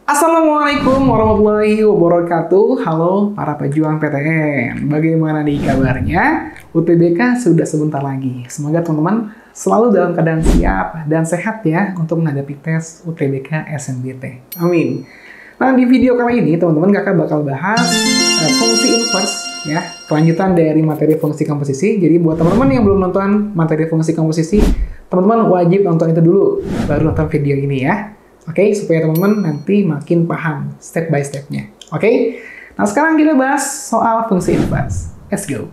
Assalamualaikum warahmatullahi wabarakatuh. Halo para pejuang PTN. Bagaimana nih kabarnya? UTBK sudah sebentar lagi. Semoga teman-teman selalu dalam keadaan siap dan sehat ya untuk menghadapi tes UTBK SNBT. Amin. Nah, di video kali ini teman-teman kakak bakal bahas fungsi inverse ya, kelanjutan dari materi fungsi komposisi. Jadi buat teman-teman yang belum nonton materi fungsi komposisi, teman-teman wajib nonton itu dulu baru nonton video ini ya. Oke, supaya teman-teman nanti makin paham step by step-nya. Oke? Nah, sekarang kita bahas soal fungsi inverse. Let's go.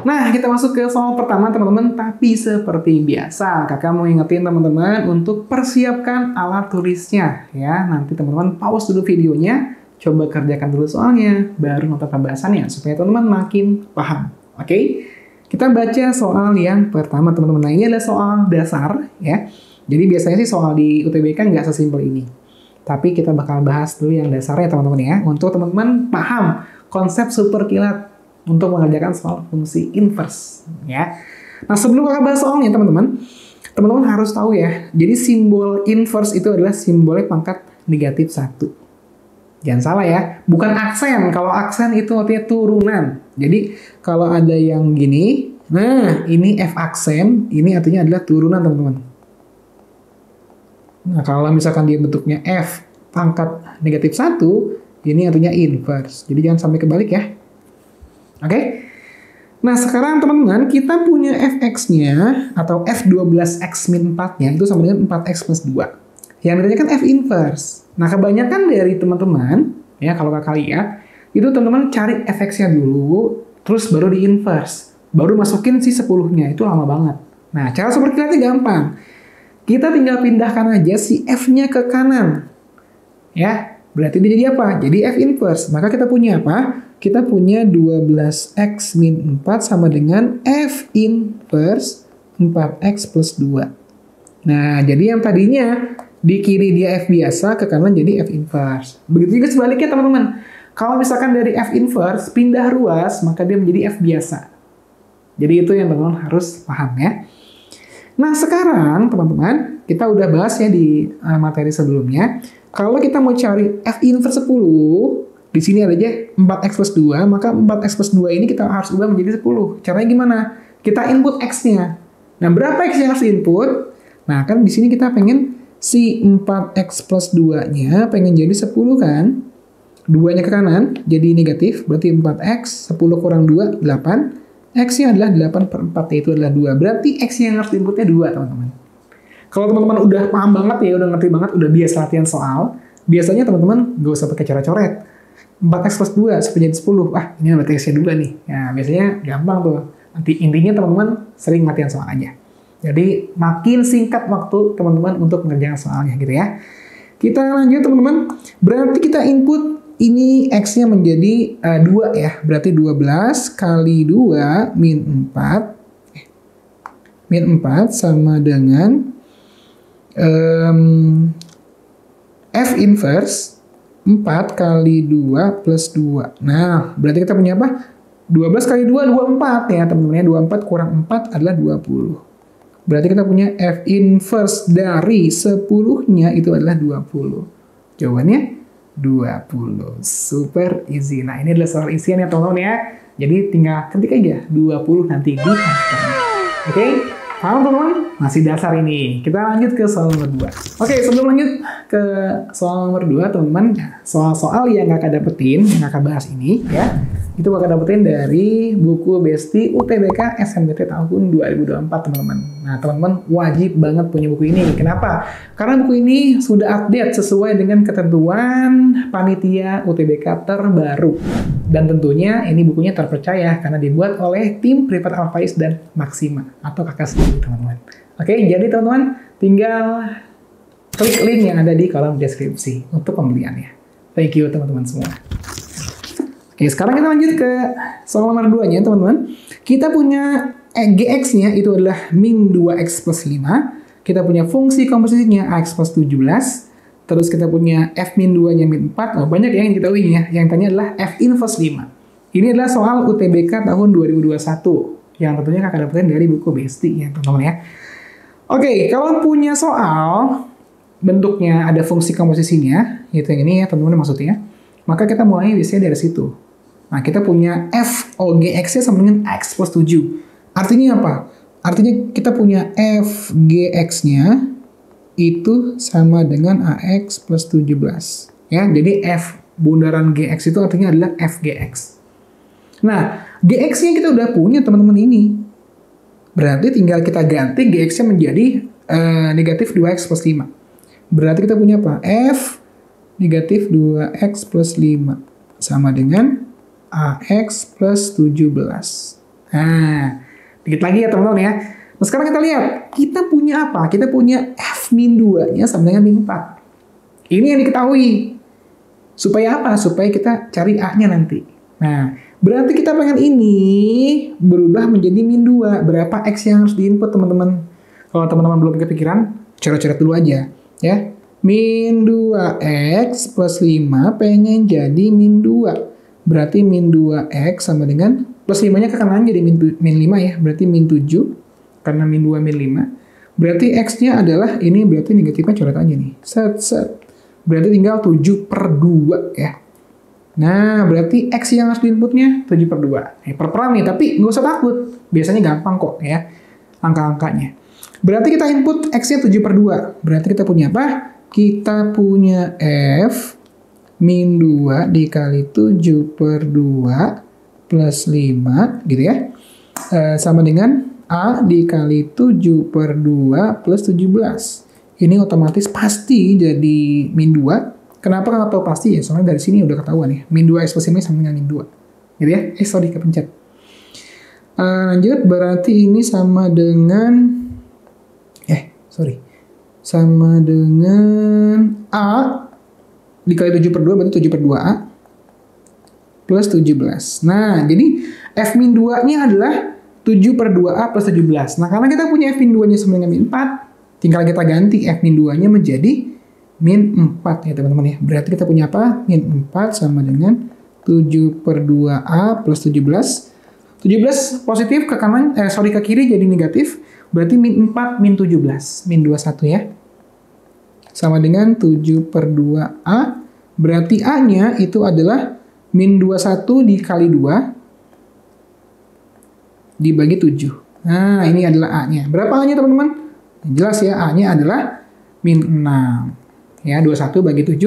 Nah, kita masuk ke soal pertama, teman-teman. Tapi seperti biasa, kakak mau ingetin teman-teman untuk persiapkan alat tulisnya. Ya, nanti teman-teman pause dulu videonya, coba kerjakan dulu soalnya, baru nonton pembahasannya, supaya teman-teman makin paham. Oke? Kita baca soal yang pertama, teman-teman. Nah, ini adalah soal dasar, ya. Jadi biasanya sih soal di UTBK nggak sesimpel ini. Tapi kita bakal bahas dulu yang dasarnya, teman-teman ya. Untuk teman-teman paham konsep super kilat untuk mengerjakan soal fungsi inverse ya. Nah, sebelum kakak bahas soalnya teman-teman harus tahu ya. Jadi simbol inverse itu adalah simbolnya pangkat negatif 1. Jangan salah ya, bukan aksen. Kalau aksen itu artinya turunan. Jadi kalau ada yang gini, nah ini F aksen, ini artinya adalah turunan teman-teman. Nah, kalau misalkan dia bentuknya F pangkat negatif 1, ini artinya inverse. Jadi jangan sampai kebalik ya. Oke? Nah, sekarang teman-teman, kita punya fx-nya atau f12x min 4-nya itu sama dengan 4x plus 2. Yang ditanyakan f inverse. Nah, kebanyakan dari teman-teman, ya kalau kakak lihat, itu teman-teman cari fx-nya dulu, terus baru di inverse. Baru masukin si 10-nya, itu lama banget. Nah, cara seperti ini gampang. Kita tinggal pindahkan aja si f-nya ke kanan. Ya, berarti dia jadi apa? Jadi f inverse. Maka kita punya apa? Kita punya 12x min 4 sama dengan f inverse 4x plus 2. Nah, jadi yang tadinya di kiri dia f biasa, ke kanan jadi f inverse. Begitu juga sebaliknya teman-teman. Kalau misalkan dari f inverse pindah ruas, maka dia menjadi f biasa. Jadi itu yang teman-teman harus paham ya. Nah, sekarang teman-teman, kita udah bahas ya di materi sebelumnya. Kalau kita mau cari f inverse 10, di sini ada aja 4x plus 2, maka 4x plus 2 ini kita harus ubah menjadi 10. Caranya gimana? Kita input x-nya. Nah, berapa x yang harus input? Nah, kan di sini kita pengen si 4x plus 2-nya pengen jadi 10 kan? 2-nya ke kanan, jadi negatif, berarti 4x, 10 kurang 2, 8. X-nya adalah 8 per 4, yaitu adalah 2. Berarti x yang harus inputnya 2, teman-teman. Kalau teman-teman udah paham banget ya, udah ngerti banget, udah biasa latihan soal, biasanya teman-teman gak usah pakai cara coret. 4x plus 2 supaya jadi 10. Ah, ini berarti x-nya 2 nih. Nah, biasanya gampang tuh. Nanti intinya teman-teman sering latihan soal aja. Jadi, makin singkat waktu teman-teman untuk mengerjakan soalnya gitu ya. Kita lanjut teman-teman. Berarti kita input ini x-nya menjadi 2 ya. Berarti 12 kali 2 min 4. Min 4 sama dengan f inverse 4 kali 2 plus 2. Nah, berarti kita punya apa? 12 kali 2, 24 ya teman-teman. 24 kurang 4 adalah 20. Berarti kita punya f inverse dari 10-nya itu adalah 20. Jawabannya 20. Super easy. Nah, ini adalah soal isian ya teman-teman ya. Jadi tinggal ketik aja 20 nanti di answernya. Oke? Paham teman-teman? Masih dasar ini. Kita lanjut ke soal nomor 2. Oke, sebelum lanjut ke soal nomor 2, teman-teman, soal-soal yang kakak dapetin, yang kakak bahas ini, ya, itu kakak dapetin dari buku Besti UTBK SNBT tahun 2024, teman-teman. Nah, teman-teman wajib banget punya buku ini. Kenapa? Karena buku ini sudah update sesuai dengan ketentuan panitia UTBK terbaru. Dan tentunya ini bukunya terpercaya karena dibuat oleh tim Privat Alfaiz dan Maxima atau kakak sendiri, teman-teman. Oke, jadi teman-teman tinggal klik link yang ada di kolom deskripsi untuk pembeliannya. Thank you teman-teman semua. Oke, Oke, sekarang kita lanjut ke soal nomor 2-nya, teman-teman. Kita punya GX-nya itu adalah min 2X plus 5. Kita punya fungsi komposisinya AX plus 17. Terus kita punya F min 2-nya min 4. Oh, banyak yang diketahui ya. Yang tanya adalah F inverse 5. Ini adalah soal UTBK tahun 2021. Yang tentunya kakak dapetin dari buku Besti ya, teman-teman ya. Oke, kalau punya soal bentuknya ada fungsi komposisinya, itu yang ini ya teman-teman maksudnya, maka kita mulai biasanya dari situ. Nah, kita punya F OGX-nya sama dengan X plus 7. Artinya apa? Artinya kita punya F GX-nya itu sama dengan AX plus 17. Ya, jadi F bundaran GX itu artinya adalah FGX. Nah, GX-nya kita udah punya teman-teman ini. Berarti tinggal kita ganti GX-nya menjadi negatif 2X plus 5. Berarti kita punya apa? F negatif 2X plus 5 sama dengan AX plus 17. Nah, dikit lagi ya teman-teman ya. Nah, sekarang kita lihat, kita punya apa? Kita punya F min 2-nya sama dengan min 4. Ini yang diketahui. Supaya apa? Supaya kita cari A-nya nanti. Nah, berarti kita pengen ini berubah menjadi min 2. Berapa X yang harus diinput teman-teman? Kalau teman-teman belum kepikiran, coret-coret dulu aja. Ya, min 2X plus 5 pengen jadi min 2. Berarti min 2X sama dengan plus 5-nya ke kanan jadi min 5 ya. Berarti min 7. Karena min 2 min 5. Berarti X-nya adalah ini berarti negatifnya coret aja nih. Set. Berarti tinggal 7 per 2 ya. Nah, berarti X yang harus diinputnya 7 per 2. Per-peran nih, tapi nggak usah takut. Biasanya gampang kok ya angka-angkanya. Berarti kita input X-nya 7 per 2. Berarti kita punya apa? Kita punya F min 2 dikali 7 per 2 plus 5 gitu ya. Sama dengan A dikali 7 per 2 plus 17. Ini otomatis pasti jadi min 2. Kenapa nggak tahu pasti ya? Soalnya dari sini udah ketahuan ya. Min 2X plus 5 sama dengan min 2. Gitu ya. Sorry kepencet. Lanjut, berarti ini sama dengan sama dengan A dikali 7 per 2 berarti 7 per 2A plus 17. Nah, jadi F min 2-nya adalah 7 per 2A plus 17. Nah, karena kita punya F min 2-nya sama dengan min 4, tinggal kita ganti F min 2-nya menjadi min 4 ya teman-teman ya. Berarti kita punya apa? Min 4 sama dengan 7 per 2A plus 17. 17 positif ke kanan, ke kiri jadi negatif. Berarti min 4 min 17. Min 21 ya. Sama dengan 7 per 2A. Berarti A-nya itu adalah min 21 dikali 2 dibagi 7. Nah, ini adalah A-nya. Berapa A-nya teman-teman? Jelas ya, A-nya adalah min 6. Ya, 21 bagi 7.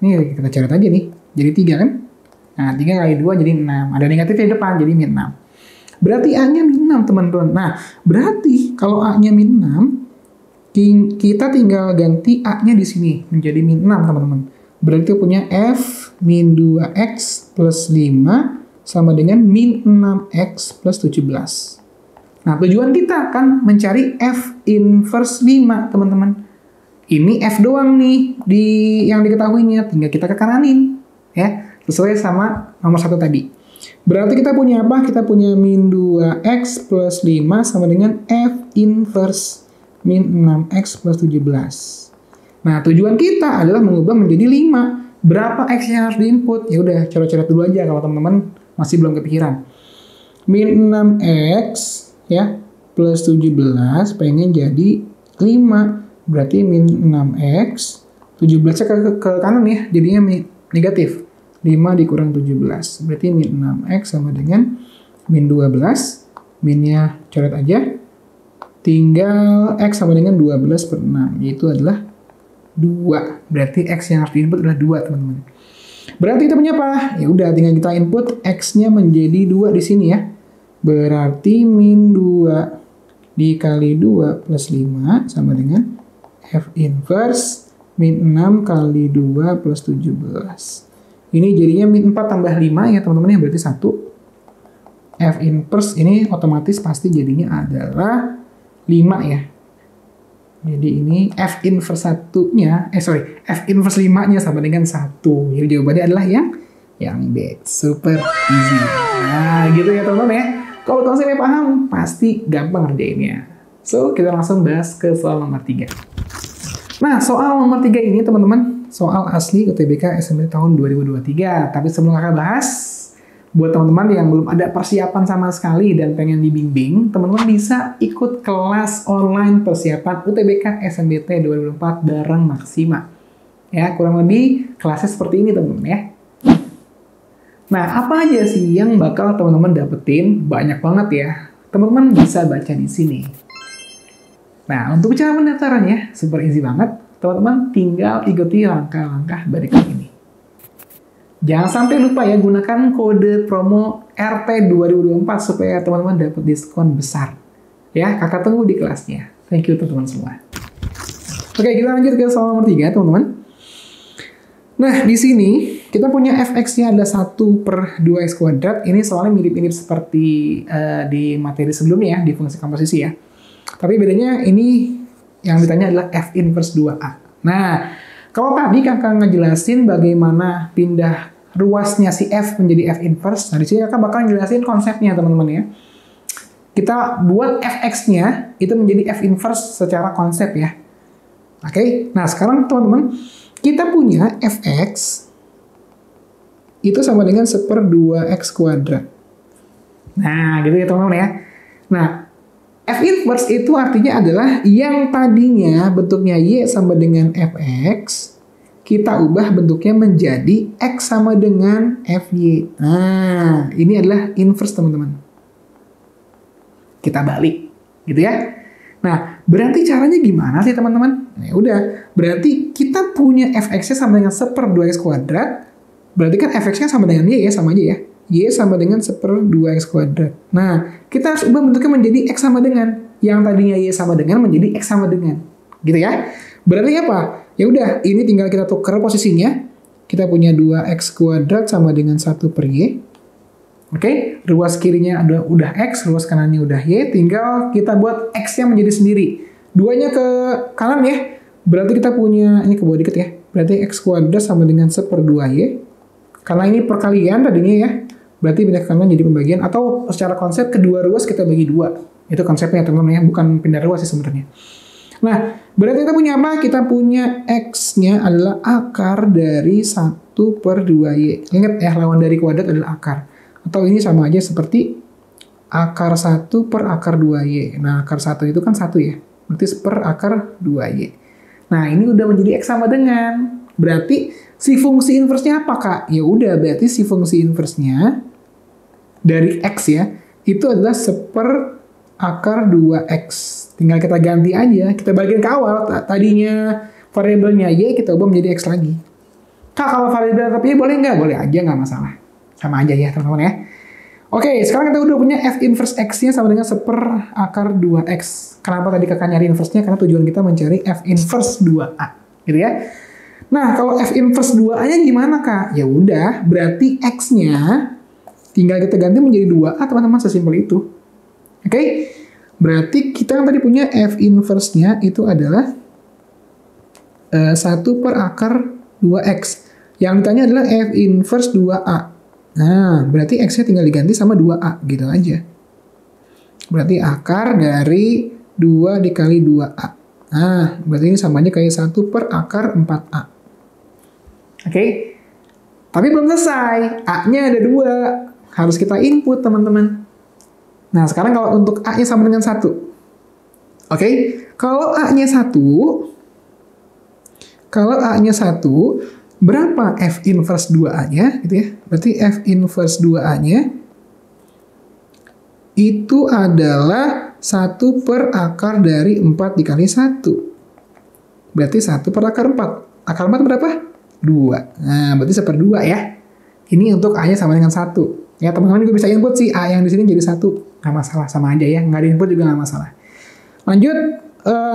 Ini kita coret aja nih. Jadi 3 kan? Nah, 3 kali 2 jadi 6. Ada negatif di depan, jadi min 6. Berarti A-nya min 6, teman-teman. Nah, berarti kalau A-nya min 6, kita tinggal ganti A-nya di sini menjadi min 6, teman-teman. Berarti punya F min 2X plus 5 sama dengan min 6X plus 17. Nah, tujuan kita kan mencari F inverse 5, teman-teman. Ini F doang nih yang diketahuinya, tinggal kita ke kananin. Ya, sesuai sama nomor 1 tadi. Berarti kita punya apa? Kita punya min 2X plus 5 sama dengan F inverse min 6X plus 17. Nah, tujuan kita adalah mengubah menjadi 5. Berapa X yang harus diinput? Ya udah, coret-coret dulu aja kalau teman-teman masih belum kepikiran. Min 6X ya plus 17 pengen jadi 5. Berarti min 6X 17-nya ke kanan ya, jadinya negatif. 5 dikurang 17. Berarti min 6X sama dengan min 12. Minnya coret aja. Tinggal X sama dengan 12 per 6. Yaitu adalah 2. Berarti X yang harus diinput adalah 2, teman-teman. Berarti kita punya apa? Ya udah, tinggal kita input X-nya menjadi 2 di sini ya. Berarti min 2 dikali 2 plus 5 sama dengan F inverse min 6 kali 2 plus 17. Ini jadinya min 4 tambah 5 ya teman-teman ya, berarti 1. F inverse ini otomatis pasti jadinya adalah 5 ya. Jadi ini F inverse 1-nya, F inverse 5-nya sama dengan 1. Jadi jawabannya adalah yang Yang B. Super easy. Nah, gitu ya teman-teman ya. Kalau konsepnya paham, pasti gampang ngerjainnya. So, kita langsung bahas ke soal nomor 3. Nah, soal nomor 3 ini teman-teman, soal asli UTBK SNMPTN tahun 2023. Tapi sebelum kakak bahas, buat teman-teman yang belum ada persiapan sama sekali dan pengen dibimbing, teman-teman bisa ikut kelas online persiapan UTBK SNBT 2024 bareng Maxima. Ya, kurang lebih kelasnya seperti ini teman-teman ya. Nah, apa aja sih yang bakal teman-teman dapetin? Banyak banget ya. Teman-teman bisa baca di sini. Nah, untuk cara pendaftarannya, super easy banget. Teman-teman tinggal ikuti langkah-langkah berikut ini. Jangan sampai lupa ya, gunakan kode promo RT 2024 supaya teman-teman dapat diskon besar. Ya, kakak tunggu di kelasnya. Thank you teman-teman semua. Oke, kita lanjut ke soal nomor 3, teman-teman. Nah, di sini kita punya fx-nya ada 1/2x kuadrat. Ini soalnya mirip-mirip seperti di materi sebelumnya ya, di fungsi komposisi ya. Tapi bedanya ini yang ditanya adalah f inverse 2a. Nah, kalau tadi kakak ngejelasin bagaimana pindah ruasnya si f menjadi f inverse, nah di sini kakak bakal ngejelasin konsepnya teman-teman ya. Kita buat fx-nya itu menjadi f inverse secara konsep ya. Oke, nah sekarang teman-teman kita punya fx itu sama dengan 1/2x kuadrat. Nah, gitu ya teman-teman ya. Nah, f inverse itu artinya adalah yang tadinya bentuknya y sama dengan fx, kita ubah bentuknya menjadi x sama dengan fy. Nah, ini adalah inverse teman-teman. Kita balik, gitu ya. Nah, berarti caranya gimana sih teman-teman? Nah, udah, berarti kita punya fx-nya sama dengan 1/2x kuadrat, berarti kan fx-nya sama dengan y ya, sama aja ya. Y sama dengan 1/2x kuadrat. Nah, kita harus ubah bentuknya menjadi x sama dengan. Yang tadinya y sama dengan menjadi x sama dengan. Gitu ya. Berarti apa? Ya udah, ini tinggal kita tukar posisinya. Kita punya 2x kuadrat sama dengan 1/y. Oke, ruas kirinya udah x, ruas kanannya udah y. Tinggal kita buat x-nya menjadi sendiri. 2-nya ke kanan ya. Berarti kita punya, ini ke bawah dikit ya. Berarti x kuadrat sama dengan 1/2y. Karena ini perkalian tadinya ya. Berarti pindah ke kanan jadi pembagian, atau secara konsep kedua ruas kita bagi 2. Itu konsepnya teman-teman ya, bukan pindah ruas sih sebenarnya. Nah, berarti kita punya apa? Kita punya x-nya adalah akar dari 1/2y. Ingat ya, lawan dari kuadrat adalah akar. Atau ini sama aja seperti akar 1/akar 2y. Nah, akar 1 itu kan 1 ya. Berarti 1/akar 2y. Nah, ini udah menjadi x sama dengan. Berarti si fungsi inverse-nya apa, Kak? Ya udah, berarti si fungsi inverse-nya dari x ya, itu adalah 1/akar 2x. Tinggal kita ganti aja, kita bagian ke awal. Tadinya variabelnya y, kita ubah menjadi x lagi. Kak, kalau variabel tapi y boleh nggak? Boleh aja, nggak masalah. Sama aja ya, teman-teman ya. Oke, sekarang kita udah punya f inverse x-nya sama dengan 1/akar 2x. Kenapa tadi kakak nyari inverse-nya? Karena tujuan kita mencari f inverse 2a. Gitu ya. Nah, kalau f inverse 2a-nya gimana, Kak? Ya udah, berarti x-nya tinggal kita ganti menjadi 2a, teman-teman, sesimpel itu. Oke? Berarti kita yang tadi punya f inverse-nya itu adalah 1/akar 2x. Yang ditanya adalah f inverse 2a. Nah, berarti x-nya tinggal diganti sama 2a, gitu aja. Berarti akar dari 2 dikali 2a. Nah, berarti ini sama aja kayak 1/akar 4a. Oke? Tapi belum selesai. A-nya ada 2. Harus kita input, teman-teman. Nah, sekarang kalau untuk A-nya sama dengan 1. Oke? Kalau A-nya 1, berapa f inverse 2a-nya? Gitu ya. Berarti f inverse 2a-nya itu adalah 1/akar dari 4 dikali 1. Berarti 1/akar 4. Akar 4 berapa? 2. Nah, berarti 1/2 ya. Ini untuk A-nya sama dengan 1. Ya, teman-teman juga bisa input sih A yang di sini jadi 1. Nggak masalah, sama aja ya. Nggak ada input juga nggak masalah. Lanjut,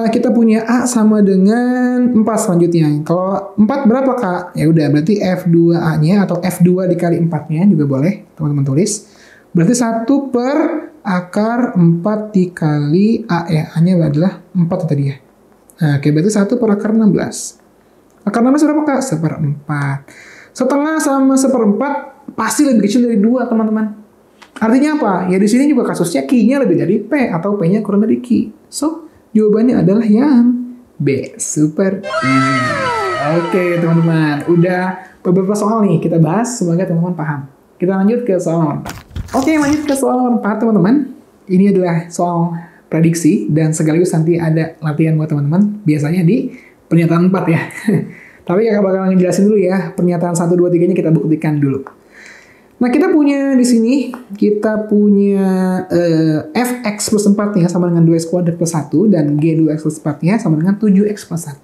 kita punya A sama dengan 4 selanjutnya. Kalau 4 berapa, Kak? Ya udah, berarti F2A-nya atau F2 dikali 4-nya juga boleh teman-teman tulis. Berarti 1/akar 4 dikali A ya. A-nya adalah 4 tadi ya. Nah, oke, berarti 1/akar 16. Akar 16 berapa, Kak? 1/4. Setengah sama 1/4 pasti lebih kecil dari 2, teman-teman. Artinya apa? Ya di sini juga kasusnya Q-nya lebih dari P atau P-nya kurang dari Q. So, jawabannya adalah yang B. Super easy. Oke, teman-teman. Udah beberapa soal nih kita bahas. Semoga teman-teman paham. Kita lanjut ke soal nomor 4. Oke, lanjut ke soal nomor 4, teman-teman. Ini adalah soal prediksi dan sekaligus nanti ada latihan buat teman-teman. Biasanya di pernyataan 4 ya. Tapi kakak bakal ngejelasin dulu ya. Pernyataan 1, 2, 3-nya kita buktikan dulu. Nah, kita punya di sini, kita punya fx plus 4-nya sama dengan 2x kuadrat plus 1, dan g2x plus 4-nya sama dengan 7x plus 1.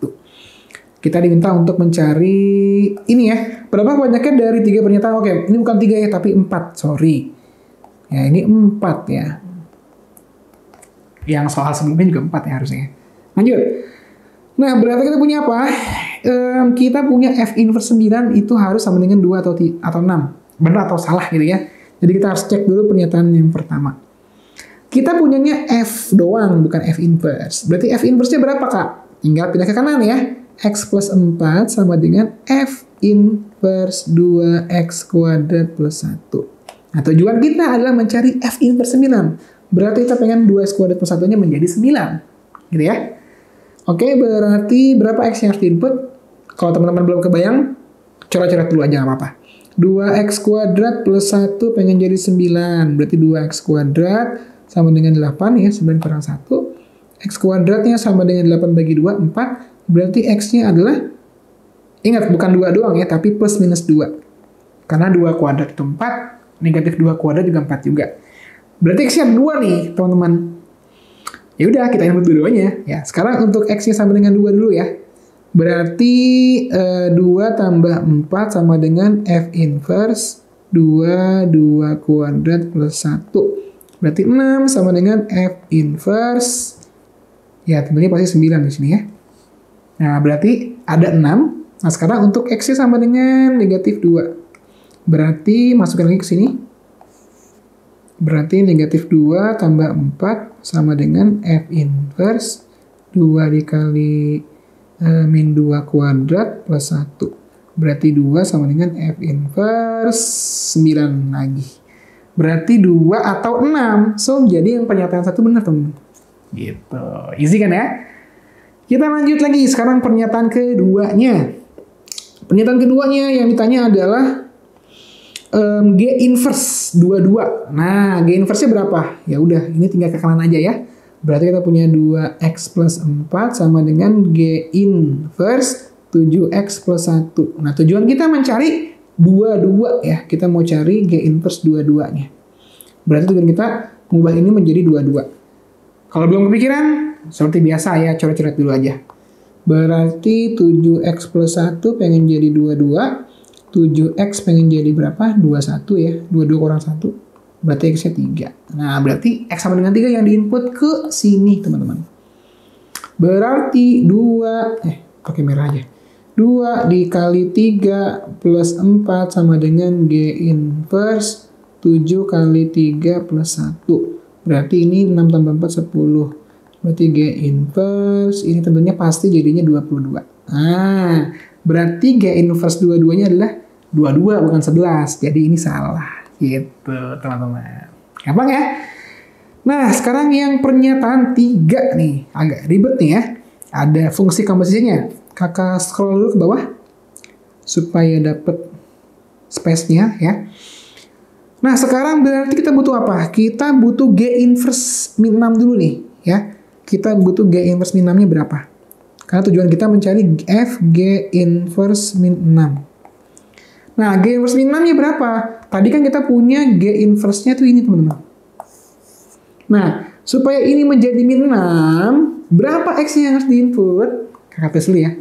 Kita diminta untuk mencari ini ya, berapa banyaknya dari 3 pernyataan. Oke, ini bukan 3 ya, tapi 4, sorry. Ya, ini 4 ya. Yang soal sebelumnya juga 4 ya harusnya. Lanjut. Nah, berarti kita punya apa? Kita punya f inverse 9 itu harus sama dengan 2 atau 6. Benar atau salah gitu ya. Jadi kita harus cek dulu pernyataan yang pertama. Kita punyanya F doang, bukan F inverse. Berarti F inverse-nya berapa, Kak? Tinggal pindah ke kanan ya. X plus 4 sama dengan F inverse 2X kuadrat plus 1. Nah, tujuan kita adalah mencari F inverse 9. Berarti kita pengen 2X kuadrat plus 1-nya menjadi 9. Gitu ya. Oke, berarti berapa X yang harus diinput? Kalau teman-teman belum kebayang, coret-coret dulu aja, nggak apa-apa. 2x kuadrat plus 1 pengen jadi 9. Berarti 2x kuadrat sama dengan 8 ya. 9 kurang 1. X kuadratnya sama dengan 8 bagi 2, 4. Berarti x-nya adalah, ingat bukan 2 doang ya, tapi plus minus 2. Karena 2 kuadrat itu 4. Negatif 2 kuadrat juga 4 juga. Berarti x-nya 2 nih teman-teman. Ya udah kita input dua-duanya. Ya, sekarang untuk x-nya sama dengan 2 dulu ya. Berarti 2 tambah 4 sama dengan F inverse 2 kuadrat plus 1. Berarti 6 sama dengan F inverse. Ya tentunya pasti 9 di sini ya. Nah berarti ada 6. Nah sekarang untuk X-nya sama dengan negatif 2. Berarti masukkan lagi ke sini. Berarti negatif 2 tambah 4 sama dengan F inverse 2 dikali min 2 kuadrat plus 1. Berarti 2 sama dengan F inverse 9 lagi. Berarti 2 atau 6. So, jadi yang pernyataan 1 benar, teman-teman. Gitu. Easy kan ya? Kita lanjut lagi. Sekarang pernyataan keduanya. Pernyataan keduanya yang ditanya adalah G inverse 22. Nah, G inverse-nya berapa? Ya udah, ini tinggal ke kanan aja ya. Berarti kita punya 2x plus 4 sama dengan G inverse 7x plus 1. Nah, tujuan kita mencari 22 ya. Kita mau cari G inverse 22-nya. Berarti tujuan kita mengubah ini menjadi 22. Kalau belum kepikiran, seperti biasa ya, coret-coret dulu aja. Berarti 7x plus 1 pengen jadi 22. 7x pengen jadi berapa? 21 ya. 22 kurang 1. Berarti X-nya 3. Nah, berarti X sama dengan 3 yang diinput ke sini, teman-teman. Berarti 2, pakai merah aja. 2 dikali 3 plus 4 sama dengan G inverse 7 kali 3 plus 1. Berarti ini 6 tambah 4, 10. Berarti G inverse, ini tentunya pasti jadinya 22. Nah, berarti G inverse 22-nya adalah 22, bukan 11. Jadi ini salah. Gitu teman-teman. Gampang ya? Nah sekarang yang pernyataan 3 nih. Agak ribet nih ya. Ada fungsi komposisinya. Kakak scroll dulu ke bawah. Supaya dapet space-nya ya. Nah sekarang berarti kita butuh apa? Kita butuh G inverse min 6 dulu nih ya. Kita butuh G inverse min 6-nya berapa? Karena tujuan kita mencari F G inverse min 6. Nah, G inverse min 6-nya berapa? Tadi kan kita punya G inverse-nya tuh ini, teman-teman. Nah, supaya ini menjadi min 6, berapa X-nya yang harus diinput? Kakak tes dulu ya.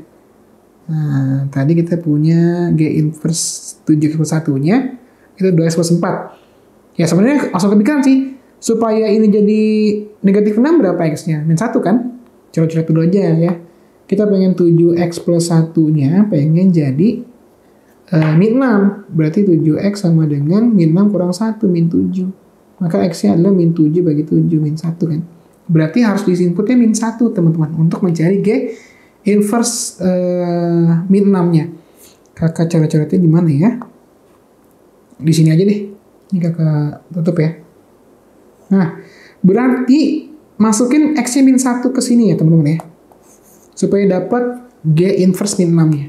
Nah, tadi kita punya G inverse 7 plus 1-nya, itu 2X plus 4. Ya, sebenarnya langsung kepikiran sih. Supaya ini jadi negatif 6, berapa X-nya? Min 1 kan? Coret-coret dulu aja ya. Kita pengen 7X plus 1-nya, pengen jadi min 6, berarti 7x sama dengan min 6 kurang 1, min 7. Maka x-nya adalah min 7 bagi 7, min 1 kan. Berarti harus diisi inputnya min 1, teman-teman, untuk mencari G inverse min 6-nya. Kakak coret-coretnya di mana ya? Di sini aja deh. Ini kakak tutup ya. Nah, berarti masukin X-nya min 1 ke sini ya teman-teman ya. Supaya dapat G inverse min 6-nya.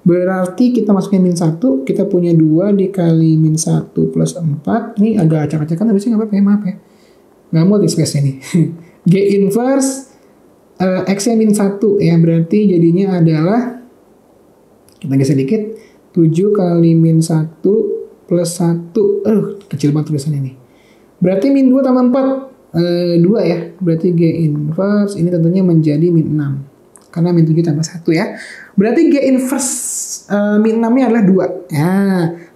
Berarti kita masukin min 1, kita punya 2 dikali min 1 plus 4. Ini agak acak-acakan, tapi sih nggak apa-apa ya, maaf ya. Nggak mau di space-nya nih. G inverse X-nya min 1 ya, berarti jadinya adalah, kita geser dikit, 7 kali min 1 plus 1, kecil banget tulisannya nih. Berarti min 2 tambah 4, 2 ya. Berarti G inverse ini tentunya menjadi min 6. Karena min 7 tambah 1 ya. Berarti G inverse min 6-nya adalah 2. Ya,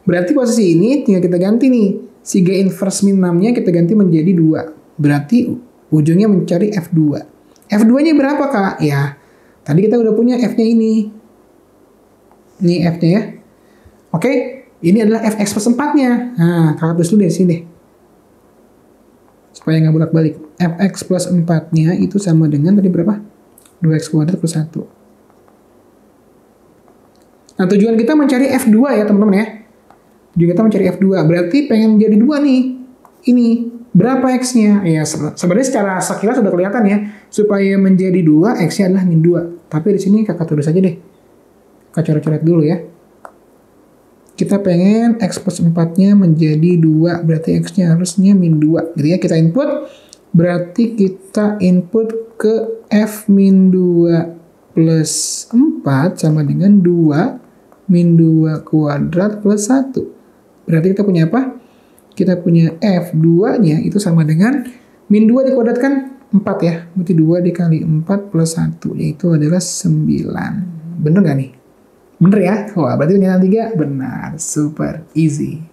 berarti posisi ini tinggal kita ganti nih. Si G inverse min 6-nya kita ganti menjadi 2. Berarti ujungnya mencari F2. F2-nya berapa, Kak? Ya, tadi kita udah punya F-nya ini. Ini F-nya ya. Oke, ini adalah Fx plus 4-nya. Nah, kakak tulis dulu dari sini deh. Supaya nggak bolak-balik. Fx plus 4-nya itu sama dengan tadi berapa? 2x kuadrat plus 1. Nah, tujuan kita mencari F2 ya, teman-teman ya. Tujuan kita mencari F2. Berarti pengen jadi 2 nih. Ini. Berapa X-nya? Ya, sebenarnya secara sekilas sudah kelihatan ya. Supaya menjadi 2, X-nya adalah min 2. Tapi di sini kakak tulis aja deh. Kakak coret-coret dulu ya. Kita pengen X plus 4-nya menjadi 2. Berarti X-nya harusnya min 2. Jadi ya, kita input. Berarti kita input ke F min 2 plus 4 sama dengan 2 min 2 kuadrat plus 1. Berarti kita punya apa? Kita punya F2-nya itu sama dengan min 2 dikuadratkan 4 ya. Berarti 2 dikali 4 plus 1, yaitu adalah 9. Bener nggak nih? Bener ya? Wah, berarti nilai 3 benar. Super easy.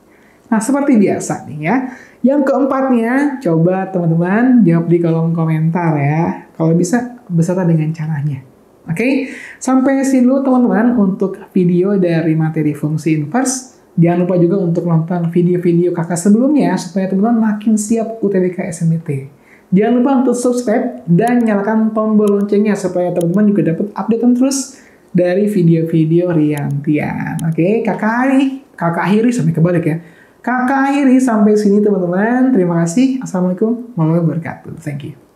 Nah, seperti biasa nih ya. Yang keempatnya, coba teman-teman jawab di kolom komentar ya. Kalau bisa, beserta dengan caranya. Oke? Sampai sini dulu teman-teman untuk video dari materi fungsi inverse. Jangan lupa juga untuk nonton video-video kakak sebelumnya supaya teman-teman makin siap UTBK SNBT. Jangan lupa untuk subscribe dan nyalakan tombol loncengnya supaya teman-teman juga dapat updatean terus dari video-video Riantian. Oke, kakak akhiri sampai kebalik ya. Kakak akhiri sampai sini teman-teman. Terima kasih. Assalamualaikum warahmatullahi wabarakatuh. Thank you.